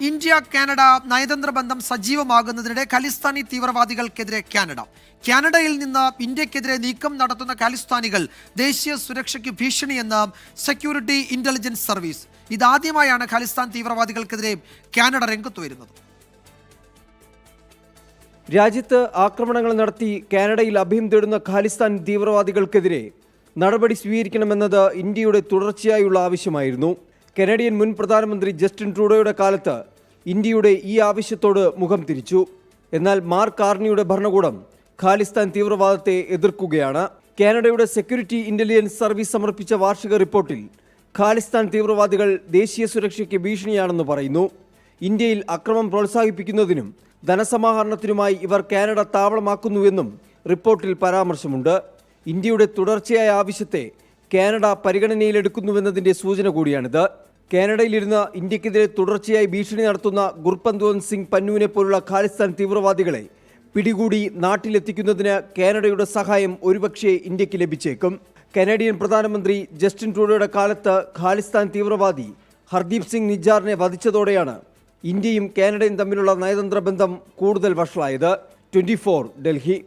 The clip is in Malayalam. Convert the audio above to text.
ഇന്ത്യ കാനഡ നയതന്ത്ര ബന്ധം സജീവമാകുന്നതിനിടെ ഖലിസ്ഥാനി തീവ്രവാദികൾക്കെതിരെ കാനഡയിൽ നിന്ന് ഇന്ത്യക്കെതിരെ നീക്കം നടത്തുന്ന ഖലിസ്ഥാനികൾ ദേശീയ സുരക്ഷയ്ക്ക് ഭീഷണിയെന്ന് സെക്യൂരിറ്റി ഇന്റലിജൻസ് സർവീസ്. ഇതാദ്യമായാണ് ഖലിസ്ഥാൻ തീവ്രവാദികൾക്കെതിരെ കാനഡ രംഗത്ത് വരുന്നത്. രാജ്യത്ത് ആക്രമണങ്ങൾ നടത്തി കാനഡയിൽ അഭയം തേടുന്ന ഖാലിസ്ഥാൻ തീവ്രവാദികൾക്കെതിരെ നടപടി സ്വീകരിക്കണമെന്നത് ഇന്ത്യയുടെ തുടർച്ചയായുള്ള ആവശ്യമായിരുന്നു. കനേഡിയൻ മുൻ പ്രധാനമന്ത്രി ജസ്റ്റിൻ ട്രൂഡോയുടെ കാലത്ത് ഇന്ത്യയുടെ ഈ ആവശ്യത്തോട് മുഖം തിരിച്ചു. എന്നാൽ മാർക്ക് കാർണിയുടെ ഭരണകൂടം ഖാലിസ്ഥാൻ തീവ്രവാദത്തെ എതിർക്കുകയാണ്. കാനഡയുടെ സെക്യൂരിറ്റി ഇന്റലിജൻസ് സർവീസ് സമർപ്പിച്ച വാർഷിക റിപ്പോർട്ടിൽ ഖാലിസ്ഥാൻ തീവ്രവാദികൾ ദേശീയ സുരക്ഷയ്ക്ക് ഭീഷണിയാണെന്ന് പറയുന്നു. ഇന്ത്യയിൽ അക്രമം പ്രോത്സാഹിപ്പിക്കുന്നതിനും ധനസമാഹരണത്തിനുമായി ഇവർ കാനഡ താവളമാക്കുന്നുവെന്നും റിപ്പോർട്ടിൽ പരാമർശമുണ്ട്. ഇന്ത്യയുടെ തുടർച്ചയായ ആവശ്യത്തെ കാനഡ പരിഗണനയിലെടുക്കുന്നുവെന്നതിൻ്റെ സൂചന കൂടിയാണിത്. കാനഡയിലിരുന്ന് ഇന്ത്യക്കെതിരെ തുടർച്ചയായി ഭീഷണി നടത്തുന്ന ഗുർപന്ത്വന്ത് സിംഗ് പന്നുവിനെ പോലുള്ള ഖാലിസ്ഥാൻ തീവ്രവാദികളെ പിടികൂടി നാട്ടിലെത്തിക്കുന്നതിന് കാനഡയുടെ സഹായം ഒരുപക്ഷെ ഇന്ത്യക്ക് ലഭിച്ചേക്കും. കനേഡിയൻ പ്രധാനമന്ത്രി ജസ്റ്റിൻ ട്രൂഡോയുടെ കാലത്ത് ഖാലിസ്ഥാൻ തീവ്രവാദി ഹർദീപ് സിംഗ് നിജ്ജാറിനെ വധിച്ചതോടെയാണ് ഇന്ത്യയും കാനഡയും തമ്മിലുള്ള നയതന്ത്ര ബന്ധം കൂടുതൽ വഷളായത്. 24 ഡൽഹി.